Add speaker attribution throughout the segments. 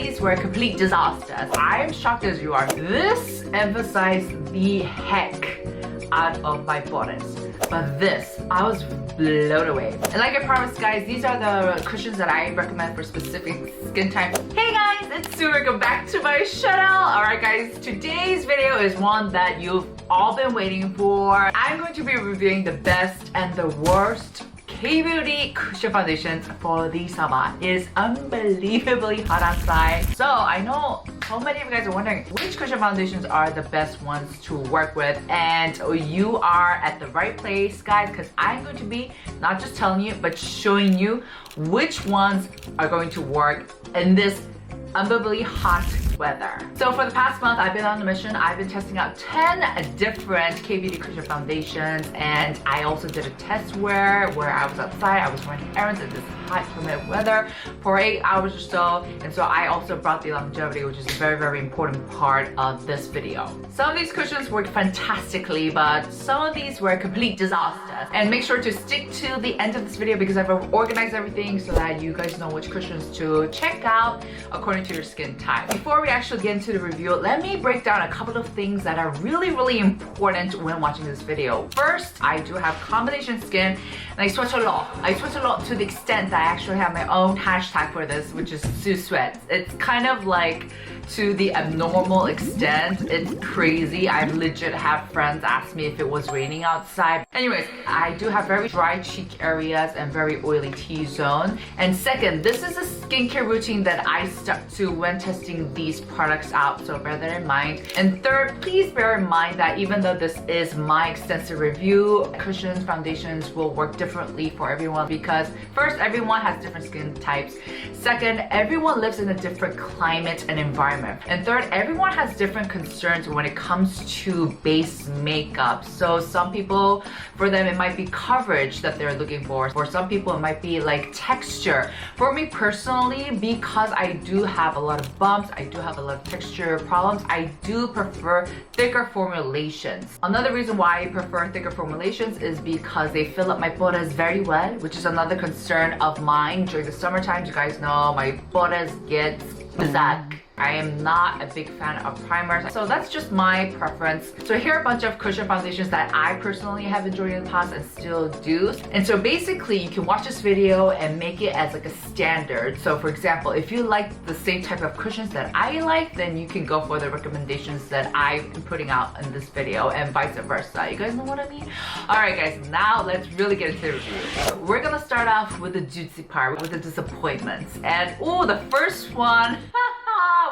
Speaker 1: these were complete disasters. I'm shocked as you are. This emphasized the heck out of my bodice. But this, I was blown away. And like I promised guys, these are the cushions that I recommend for specific skin types. Hey guys, it's Sue. Welcome back to my channel. Alright guys, today's video is one that you've all been waiting for. I'm going to be reviewing the best and the worst K-beauty cushion foundations for the summer. It is unbelievably hot outside. So I know so many of you guys are wondering which cushion foundations are the best ones to work with, and you are at the right place guys, because I'm going to be not just telling you but showing you which ones are going to work in this unbelievably hot weather. So for the past month, I've been on a mission. I've been testing out 10 different K-beauty cushion foundations, and I also did a test wear where I was outside. I was running errands in this hot, humid weather for 8 hours or so, and so I also brought the longevity, which is a very, very important part of this video. Some of these cushions worked fantastically, but some of these were complete disasters. And make sure to stick to the end of this video because I've organized everything so that you guys know which cushions to check out according to your skin type. Before we actually get into the review, let me break down a couple of things that are really, really important when watching this video. First, I do have combination skin and I sweat a lot. I sweat a lot to the extent that I actually have my own hashtag for this, which is Sue Sweats. It's kind of like to the abnormal extent. It's crazy. I legit have friends ask me if it was raining outside. Anyways, I do have very dry cheek areas and very oily T-zone. And second, this is a skincare routine that I stuck to when testing these products out, so bear that in mind. And third, please bear in mind that even though this is my extensive review, cushions, foundations will work differently for everyone because first, everyone has different skin types. Second, everyone lives in a different climate and environment. And third, everyone has different concerns when it comes to base makeup. So some people, for them, it might be coverage that they're looking for. For some people, it might be like texture. For me personally, because I do have a lot of bumps, I do have a lot of texture problems, I do prefer thicker formulations. Another reason why I prefer thicker formulations is because they fill up my borders very well, which is another concern of mine. During the summer times, you guys know my borders get berserk. I am not a big fan of primers, so that's just my preference. So here are a bunch of cushion foundations that I personally have enjoyed in the past and still do. And so basically you can watch this video and make it as like a standard. So for example, if you like the same type of cushions that I like, then you can go for the recommendations that I've been putting out in this video and vice versa. You guys know what I mean? Alright guys, now let's really get into the review. So we're gonna start off with the juicy part, with the disappointments. And oh, the first one,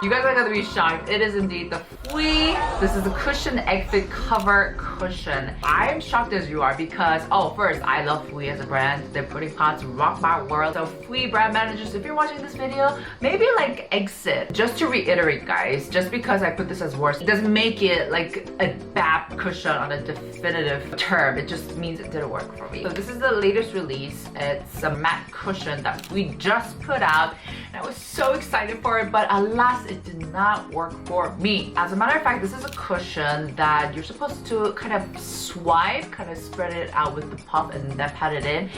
Speaker 1: you guys are gonna be shocked. It is indeed the Fui. This is a cushion egg fit cover cushion. I'm shocked as you are because, oh, first, I love Fui as a brand. Their pudding pots rock my world. So Fui brand managers, if you're watching this video, maybe like exit. Just to reiterate guys, just because I put this as worst, it doesn't make it like a bad cushion on a definitive term. It just means it didn't work for me. So this is the latest release. It's a matte cushion that we just put out. And I was so excited for it, but alas, it did not work for me. As a matter of fact, this is a cushion that you're supposed to kind of swipe, kind of spread it out with the puff and then pat it in.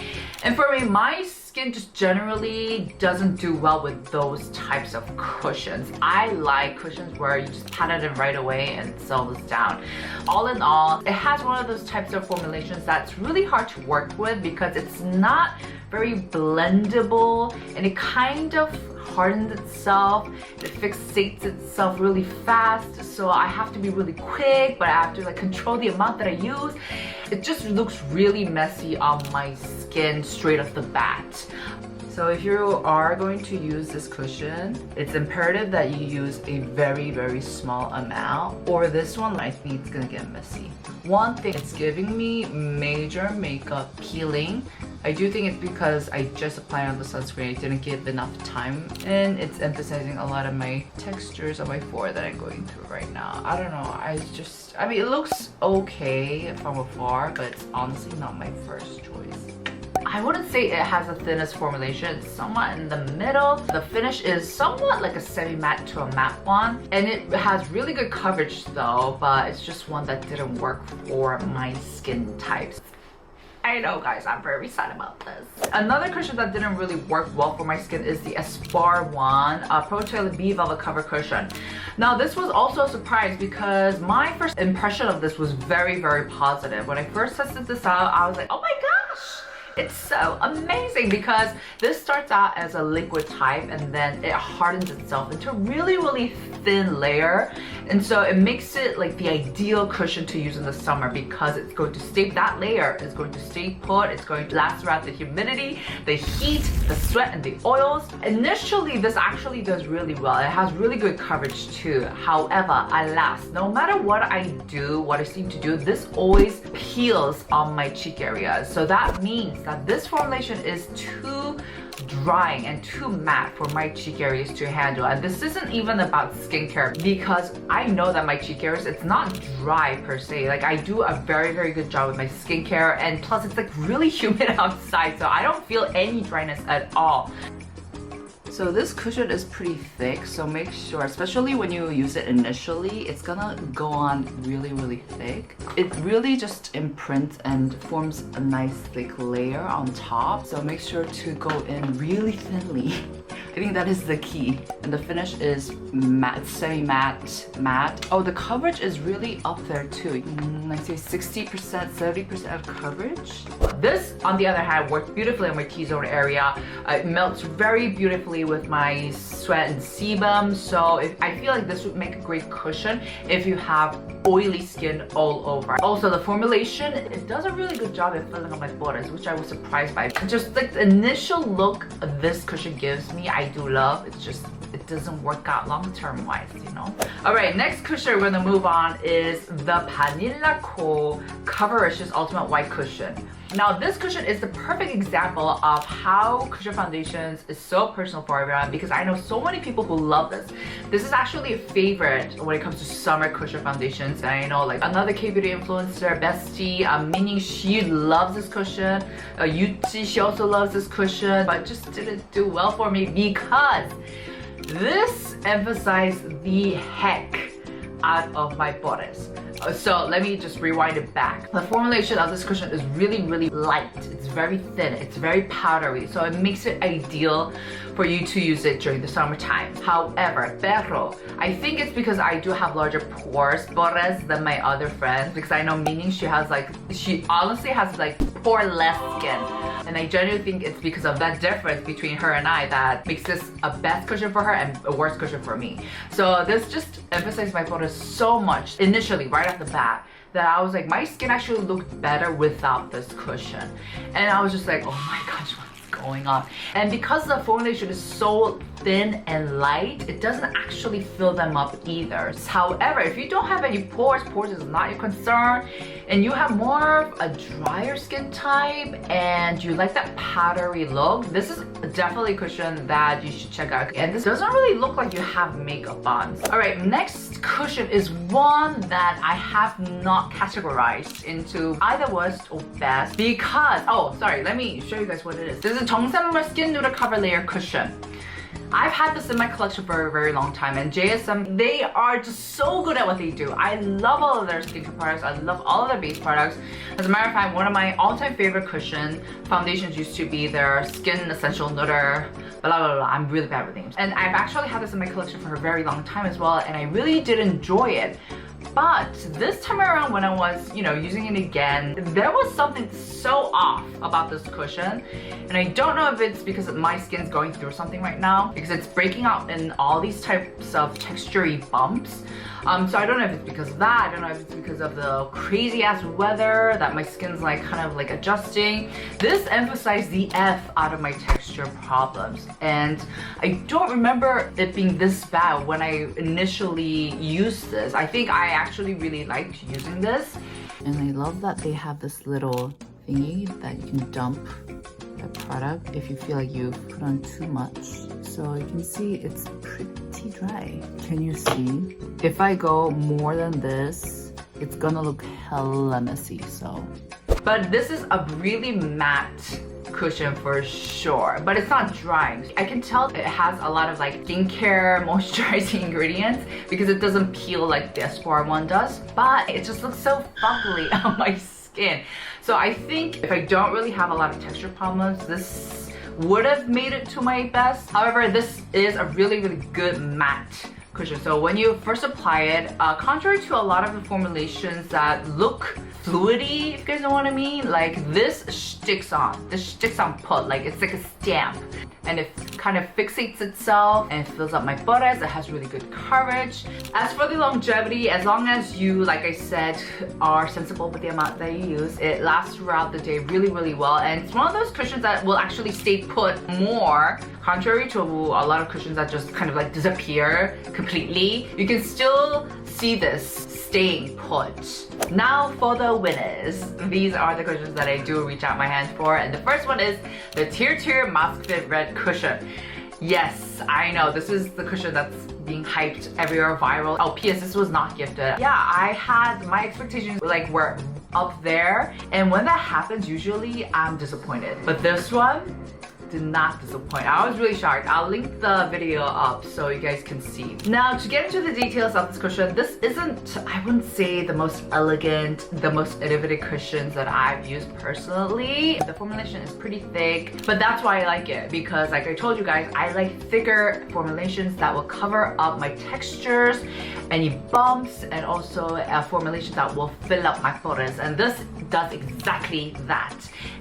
Speaker 1: And for me, my skin just generally doesn't do well with those types of cushions. I like cushions where you just pat it in right away and settle this down. All in all, it has one of those types of formulations that's really hard to work with because it's not very blendable and it kind of hardens itself, it fixates itself really fast, so I have to be really quick, but I have to like control the amount that I use. It just looks really messy on my skin straight off the bat. So if you are going to use this cushion, it's imperative that you use a very, very small amount, or this one, I think it's gonna get messy. One thing, it's giving me major makeup peeling. I do think it's because I just applied on the sunscreen. I didn't give enough time, and it's emphasizing a lot of my textures of my forehead that I'm going through right now. I don't know, I mean, it looks okay from afar, but it's honestly not my first choice. I wouldn't say it has the thinnest formulation. It's somewhat in the middle. The finish is somewhat like a semi-matte to a matte one. And it has really good coverage though, but it's just one that didn't work for my skin types. I know guys, I'm very sad about this. Another cushion that didn't really work well for my skin is the Aspar one Pro Toilet Bee Velvet Cover Cushion. Now this was also a surprise because my first impression of this was very, very positive. When I first tested this out, I was like, oh my gosh! It's so amazing because this starts out as a liquid type and then it hardens itself into a really, really thin layer. And so it makes it like the ideal cushion to use in the summer because it's going to stay, that layer is going to stay put, it's going to last throughout the humidity, the heat, the sweat, and the oils. Initially, this actually does really well. It has really good coverage too. However, alas, no matter what I do, what I seem to do, this always peels on my cheek areas. So that means that this formulation is too drying and too matte for my cheek areas to handle. And this isn't even about skincare because I know that my cheek areas, it's not dry per se. Like I do a very, very good job with my skincare, and plus it's like really humid outside, so I don't feel any dryness at all. So this cushion is pretty thick, so make sure, especially when you use it initially, it's gonna go on really, really thick. It really just imprints and forms a nice thick layer on top, so make sure to go in really thinly. I think that is the key. And the finish is matte, semi-matte, matte. Oh, the coverage is really up there too. I say 60%, 70% of coverage. This, on the other hand, worked beautifully on my T-zone area. It melts very beautifully with my sweat and sebum. So I feel like this would make a great cushion if you have oily skin all over. Also, the formulation, it does a really good job at filling up my borders, which I was surprised by. Just like the initial look this cushion gives me, I do love. It's just, it doesn't work out long-term wise, you know? All right, next cushion we're gonna move on is the Vanilla Co Covericious Ultimate White Cushion. Now, this cushion is the perfect example of how cushion foundations is so personal for everyone because I know so many people who love this. This is actually a favorite when it comes to summer cushion foundations. And I know like another K-beauty influencer, Bestie, Meaning, she loves this cushion. Yuchi, she also loves this cushion, but just didn't do well for me because this emphasized the heck out of my bodice. So let me just rewind it back. The formulation of this cushion is really, really light. It's very thin, it's very powdery, so it makes it ideal for you to use it during the summertime. However, pero, I think it's because I do have larger pores than my other friends, because I know Meaning she honestly has like pore-less skin. And I genuinely think it's because of that difference between her and I that makes this a best cushion for her and a worse cushion for me. So this just emphasized my photos so much initially, right off the bat, that I was like, my skin actually looked better without this cushion. And I was just like, oh my gosh, what's going on? And because the formulation is so thin and light, it doesn't actually fill them up either. However, if you don't have any pores is not your concern, and you have more of a drier skin type and you like that powdery look, this is definitely a cushion that you should check out. And this doesn't really look like you have makeup on. All right, next cushion is one that I have not categorized into either worst or best because, oh, sorry, let me show you guys what it is. This is 정샘물 Skin Noodle Cover Layer Cushion. I've had this in my collection for a very long time, and JSM, they are just so good at what they do. I love all of their skincare products. I love all of their base products. As a matter of fact, one of my all-time favorite cushion foundations used to be their Skin Essential Nutter, blah, blah, blah. I'm really bad with names. And I've actually had this in my collection for a very long time as well, and I really did enjoy it. But this time around when I was, using it again, there was something so off about this cushion. And I don't know if it's because my skin's going through something right now, because it's breaking out in all these types of textury bumps. So I don't know if it's because of that. I don't know if it's because of the crazy ass weather that my skin's like kind of like adjusting. This emphasized the F out of my texture problems. And I don't remember it being this bad when I initially used this. I think I actually really liked using this. And I love that they have this little thingy that you can dump the product if you feel like you've put on too much. So you can see it's pretty dry. Can you see? If I go more than this, it's gonna look hella messy, so. But this is a really matte cushion for sure, but it's not drying. I can tell it has a lot of like skincare moisturizing ingredients because it doesn't peel like the Aspar one does, but it just looks so fuckly on my skin. skin. So I think if I don't really have a lot of texture problems, this would have made it to my best. However, this is a really, really good matte cushion. So when you first apply it, contrary to a lot of the formulations that look fluidy, if you guys know what I mean, like this sticks on. This sticks on put, like it's like a stamp. And it kind of fixates itself and fills up my buttocks. It has really good coverage. As for the longevity, as long as you, like I said, are sensible with the amount that you use, it lasts throughout the day really, really well. And it's one of those cushions that will actually stay put more, contrary to a lot of cushions that just kind of like disappear completely. You can still see this staying put. Now for the winners. These are the cushions that I do reach out my hand for, and the first one is the Tier Mask Fit Red Cushion. Yes, I know, this is the cushion that's being hyped everywhere viral. Oh, P.S. this was not gifted. Yeah, I had my expectations like were up there, and when that happens, usually I'm disappointed. But this one did not disappoint. I was really shocked. I'll link the video up so you guys can see. Now, to get into the details of this cushion, this isn't, I wouldn't say, the most elegant, the most innovative cushions that I've used personally. The formulation is pretty thick, but that's why I like it, because like I told you guys, I like thicker formulations that will cover up my textures, any bumps, and also a formulation that will fill up my pores, and this does exactly that.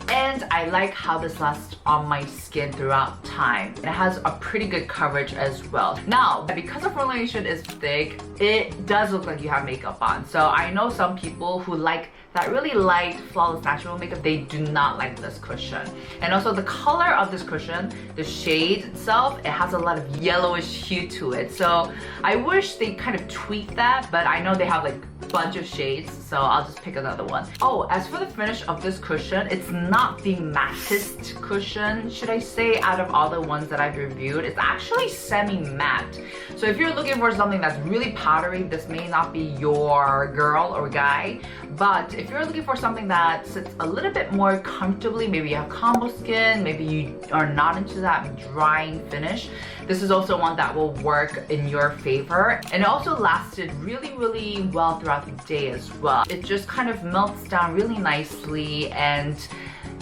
Speaker 1: And I like how this lasts on my skin throughout time. It has a pretty good coverage as well. Now, because the formulation is thick, it does look like you have makeup on. So I know some people who like that really light, flawless, natural makeup, they do not like this cushion. And also the color of this cushion, the shade itself, it has a lot of yellowish hue to it. So I wish they kind of tweaked that, but I know they have like a bunch of shades, so I'll just pick another one. Oh, as for the finish of this cushion, it's not the mattest cushion, should I say, out of all the ones that I've reviewed. It's actually semi-matte. So if you're looking for something that's really powdery, this may not be your girl or guy. But if you're looking for something that sits a little bit more comfortably, maybe you have combo skin, maybe you are not into that drying finish, this is also one that will work in your favor. And it also lasted really, really well throughout the day as well. It just kind of melts down really nicely and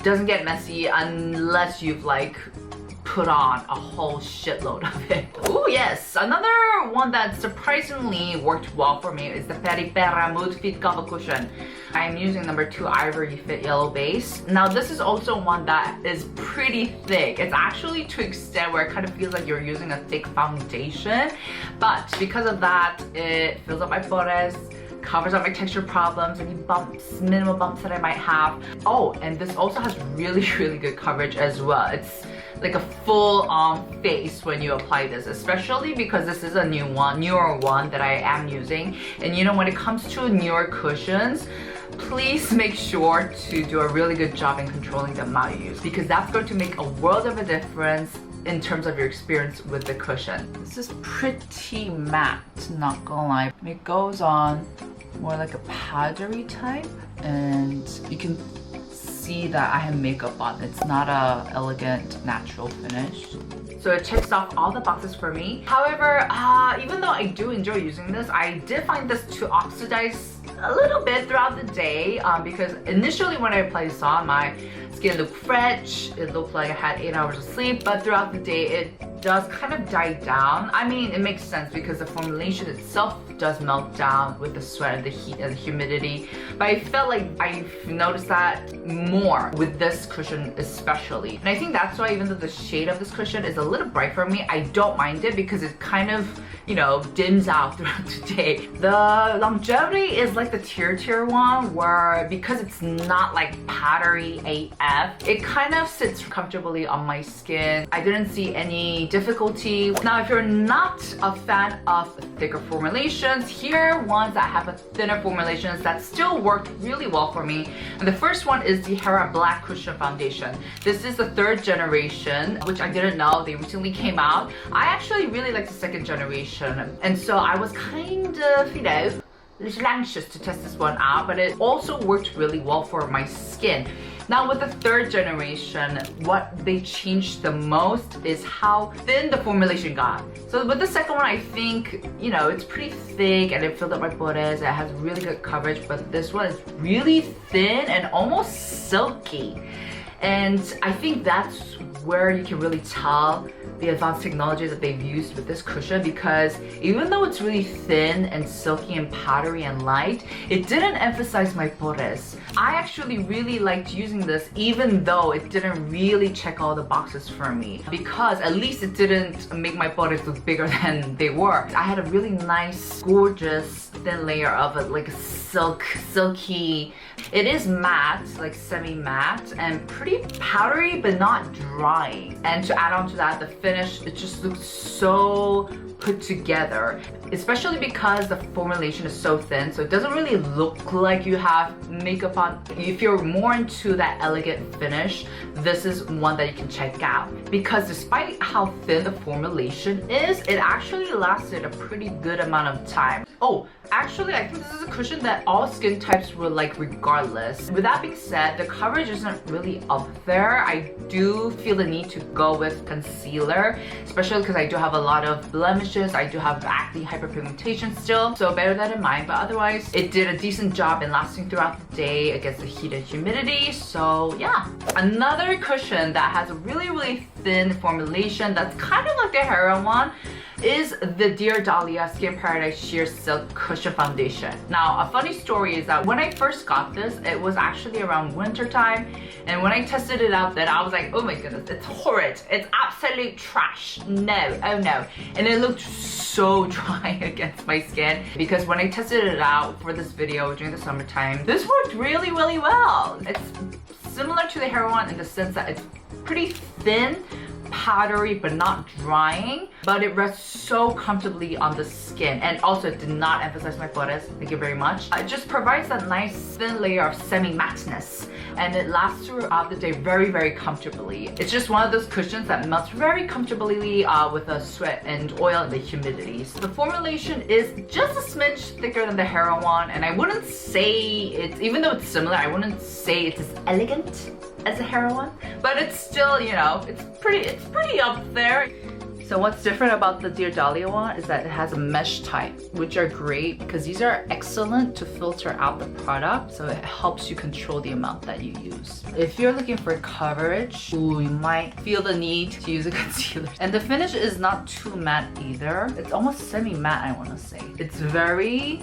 Speaker 1: doesn't get messy unless you've like put on a whole shitload of it. Oh yes, another one that surprisingly worked well for me is the Peri Pera Mood Fit Cover Cushion. I'm using number 2 Ivory Fit Yellow Base. Now this is also one that is pretty thick. It's actually to an extent where it kind of feels like you're using a thick foundation, but because of that, it fills up my pores, covers up my texture problems, any bumps, minimal bumps that I might have. Oh, and this also has really, really good coverage as well. It's like a full-on face when you apply this, especially because this is a newer one that I am using. And you know, when it comes to newer cushions, please make sure to do a really good job in controlling the amount you use, because that's going to make a world of a difference in terms of your experience with the cushion. This is pretty matte, not gonna lie. It goes on more like a powdery type, and you can see that I have makeup on. It's not a elegant natural finish. So it checks off all the boxes for me. However, even though I do enjoy using this, I did find this to oxidize a little bit throughout the day, because initially when I applied this on, my skin looked fresh. It looked like I had 8 hours of sleep, but throughout the day it does kind of die down. I mean, it makes sense because the formulation itself does melt down with the sweat and the heat and the humidity, but I felt like I've noticed that more with this cushion especially. And I think that's why, even though the shade of this cushion is a little bright for me, I don't mind it because it kind of, you know, dims out throughout the day. The longevity is like the tier one, where because it's not like powdery AF, it kind of sits comfortably on my skin. I didn't see any difficulty. Now, if you're not a fan of thicker formulations, here are ones that have a thinner formulations that still worked really well for me. And the first one is the Hera Black Cushion Foundation. This is the 3rd generation, which I didn't know they recently came out. I actually really like the 2nd generation, and so I was kind of, you know, a little anxious to test this one out, but it also worked really well for my skin. Now with the third generation, what they changed the most is how thin the formulation got. So with the second one, I think, you know, it's pretty thick and it filled up my borders. It has really good coverage, but this one is really thin and almost silky. And I think that's where you can really tell the advanced technology that they've used with this cushion, because even though it's really thin and silky and powdery and light, it didn't emphasize my pores. I actually really liked using this even though it didn't really check all the boxes for me, because at least it didn't make my pores look bigger than they were. I had a really nice, gorgeous thin layer of it, like a silky. It is matte, like semi-matte, and pretty powdery but not dry. And to add on to that, the finish, it just looks so put together, especially because the formulation is so thin, so it doesn't really look like you have makeup on. If you're more into that elegant finish, this is one that you can check out, because despite how thin the formulation is, it actually lasted a pretty good amount of time. Oh, actually, I think this is a cushion that all skin types will like regardless. With that being said, the coverage isn't really up there. I do feel the need to go with concealer, especially because I do have a lot of blemishes. I do have acne, hyperpigmentation still, so bear that in mind. But otherwise, it did a decent job in lasting throughout the day against the heat and humidity. So yeah, another cushion that has a really thin formulation that's kind of like the Hera one is the Dear Dahlia Skin Paradise Sheer Silk Cushion Foundation. Now, a funny story is that when I first got this, it was actually around winter time, and when I tested it out, then I was like, oh my goodness, it's horrid. It's absolute trash. No, oh no. And it looked so dry against my skin, because when I tested it out for this video during the summertime, this worked really well. It's similar to the Hera one in the sense that it's pretty thin, powdery but not drying, but it rests so comfortably on the skin, and also it did not emphasize my pores. Thank you very much. It just provides that nice thin layer of semi-matteness, and it lasts throughout the day very comfortably. It's just one of those cushions that melts very comfortably with the sweat and oil and the humidity. So the formulation is just a smidge thicker than the Hera one, and I wouldn't say it's, even though it's similar, I wouldn't say it's as elegant as a Hera one, but it's still, you know, it's pretty up there. So what's different about the Dear Dahlia one is that it has a mesh type, which are great because these are excellent to filter out the product, so it helps you control the amount that you use. If you're looking for coverage, you might feel the need to use a concealer. And the finish is not too matte either. It's almost semi-matte, I want to say. It's very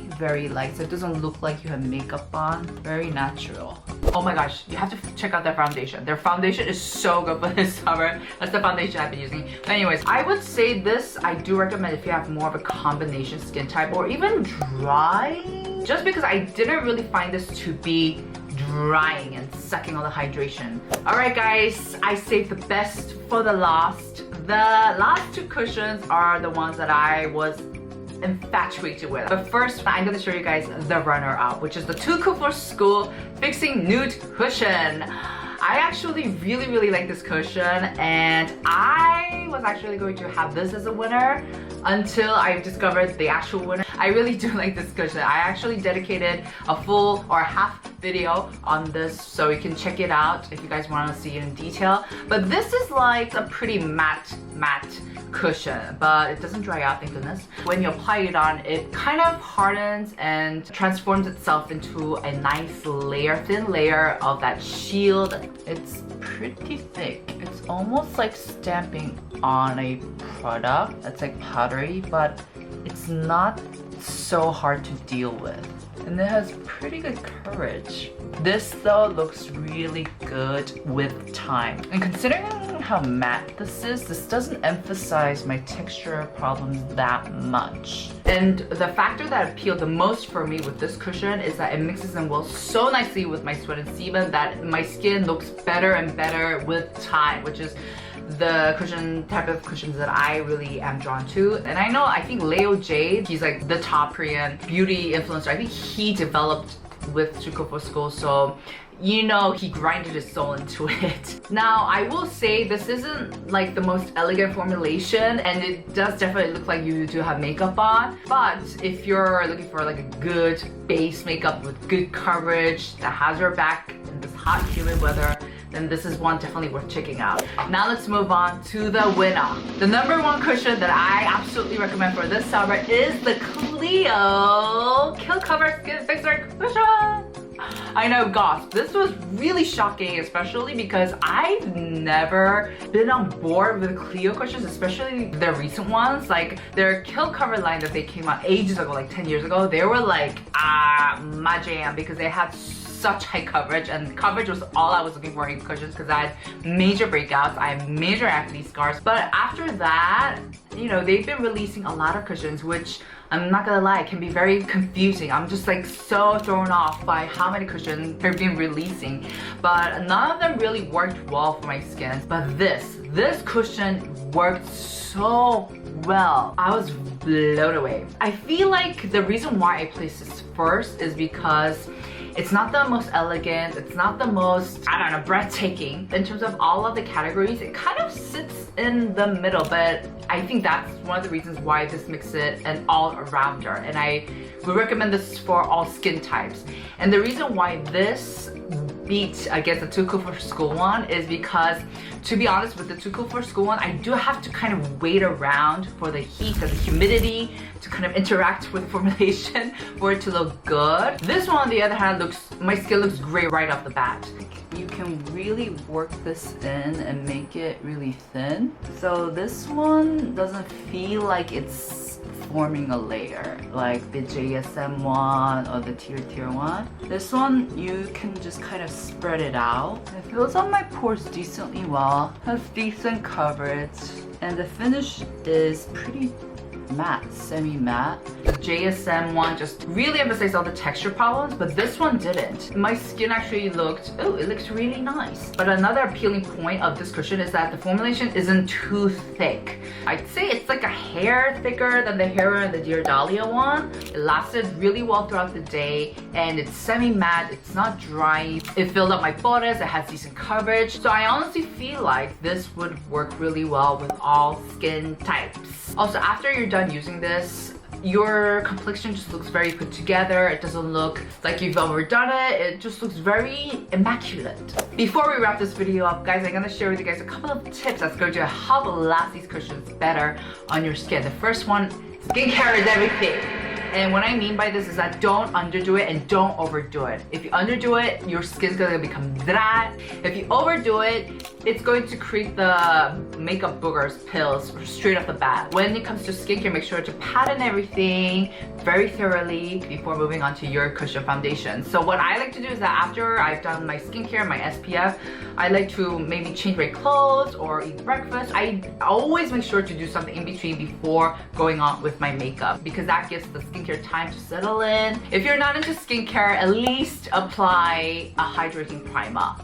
Speaker 1: light, so it doesn't look like you have makeup on. Very natural. Oh my gosh, you have to check out their foundation. Their foundation is so good for this summer. That's the foundation I've been using. But anyways, I would say this, I do recommend if you have more of a combination skin type or even dry, just because I didn't really find this to be drying and sucking all the hydration. Alright guys, I saved the best for the last. The last two cushions are the ones that I was infatuated with. But first, I'm going to show you guys the runner-up, which is the Too Cool for School Fixing Nude Cushion. I actually really like this cushion, and I was actually going to have this as a winner until I discovered the actual winner. I really do like this cushion. I actually dedicated a full or half video on this, so you can check it out if you guys want to see it in detail. But this is like a pretty matte cushion, but it doesn't dry out, thank goodness. When you apply it on, it kind of hardens and transforms itself into a nice layer, thin layer of that shield. It's pretty thick. It's almost like stamping on a product that's like powdery, but it's not so hard to deal with. And it has pretty good coverage. This though looks really good with time. And considering how matte this is, this doesn't emphasize my texture problems that much. And the factor that appealed the most for me with this cushion is that it mixes in well so nicely with my sweat and sebum that my skin looks better and better with time, which is the type of cushions that I really am drawn to. And I think Leo Jade, he's like the top Korean beauty influencer. I think he developed with Too Cool for School, so you know he grinded his soul into it. Now I will say this isn't like the most elegant formulation, and it does definitely look like you do have makeup on, but if you're looking for like a good base makeup with good coverage that has your back in this hot, humid weather, then this is one definitely worth checking out. Now let's move on to the winner. The number one cushion that I absolutely recommend for this summer is the Clio Kill Cover Skin Fixer Cushion. I know, gosh, this was really shocking, especially because I've never been on board with Clio cushions, especially their recent ones. Like their Kill Cover line that they came out ages ago, like 10 years ago, they were like, my jam, because they had such high coverage, and coverage was all I was looking for in cushions because I had major breakouts, I have major acne scars. But after that, you know, they've been releasing a lot of cushions, which I'm not gonna lie, it can be very confusing. I'm just like so thrown off by how many cushions they've been releasing. But none of them really worked well for my skin. But this cushion worked so well. I was blown away. I feel like the reason why I placed this first is because it's not the most elegant, it's not the most, I don't know, breathtaking. In terms of all of the categories, it kind of sits in the middle, but I think that's one of the reasons why this makes it an all-arounder. And I would recommend this for all skin types. And the reason why this beat against the Too Cool for School one is because, to be honest, with the Too Cool for School one, I do have to kind of wait around for the heat and the humidity to kind of interact with the formulation for it to look good. This one, on the other hand, my skin looks great right off the bat. You can really work this in and make it really thin. So this one doesn't feel like it's forming a layer like the JSM one or the Tier one. This one, you can just kind of spread it out. It fills up my pores decently well, has decent coverage, and the finish is pretty matte, semi-matte. The JSM one just really emphasized all the texture problems, but this one didn't. My skin actually looked, oh, it looks really nice. But another appealing point of this cushion is that the formulation isn't too thick. I'd say it's like a hair thicker than the hair in the Dear Dahlia one. It lasted really well throughout the day, and it's semi-matte, it's not dry. It filled up my pores, it has decent coverage. So I honestly feel like this would work really well with all skin types. Also, after you're done using this, your complexion just looks very put together. It doesn't look like you've overdone it. It just looks very immaculate. Before we wrap this video up, guys, I'm gonna share with you guys a couple of tips that's going to help last these cushions better on your skin. The first one, skincare is everything. And what I mean by this is that don't underdo it and don't overdo it. If you underdo it, your skin's gonna become dry. If you overdo it, it's going to create the makeup boogers pills straight off the bat. When it comes to skincare, make sure to pattern everything very thoroughly before moving on to your cushion foundation. So what I like to do is that after I've done my skincare, my SPF, I like to maybe change my clothes or eat breakfast. I always make sure to do something in between before going on with my makeup, because that gives the skincare time to settle in. If you're not into skincare, at least apply a hydrating primer.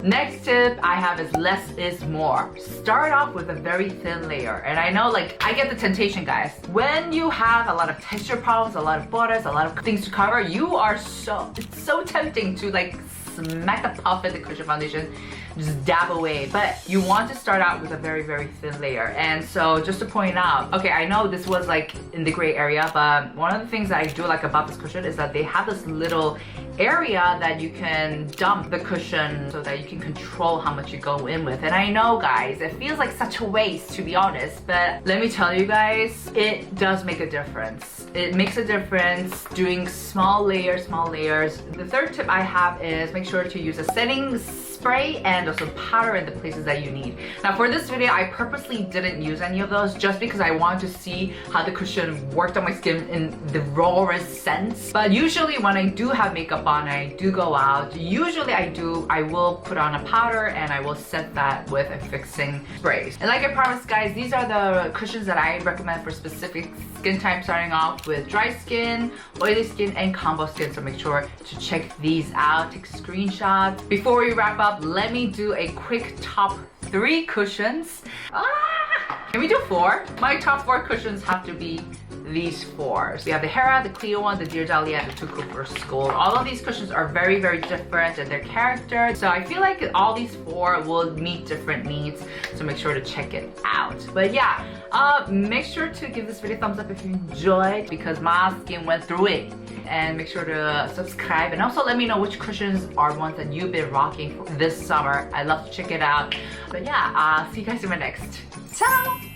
Speaker 1: Next tip I have is less is more. Start off with a very thin layer. And I know, like, I get the temptation, guys. When you have a lot of texture problems, a lot of borders, a lot of things to cover, it's so tempting to like smack the puff in the cushion foundation, just dab away. But you want to start out with a very, very thin layer. And so just to point out, okay, I know this was like in the gray area, but one of the things that I do like about this cushion is that they have this little area that you can dump the cushion so that you can control how much you go in with. And I know, guys, it feels like such a waste, to be honest, but let me tell you guys, it does make a difference. It makes a difference doing small layers. The third tip I have is make sure to use a setting spray and also powder in the places that you need. Now for this video, I purposely didn't use any of those just because I wanted to see how the cushion worked on my skin in the rawest sense. But usually when I do have makeup on, I do go out, usually I will put on a powder and I will set that with a fixing spray. And like I promised, guys, these are the cushions that I recommend for specific skin types, starting off with dry skin, oily skin, and combo skin. So make sure to check these out, take screenshots. Before we wrap up, let me do a quick top 3 cushions. Can we do 4? My top 4 cushions have to be these four. So we have the Hera, the Clio one, the Dear Dahlia, and the Tuku First Gold. All of these cushions are very, very different in their character. So I feel like all these four will meet different needs. So make sure to check it out. But yeah, make sure to give this video a thumbs up if you enjoyed because my skin went through it. And make sure to subscribe and also let me know which cushions are ones that you've been rocking this summer. I'd love to check it out. But yeah, see you guys in my next. Ciao!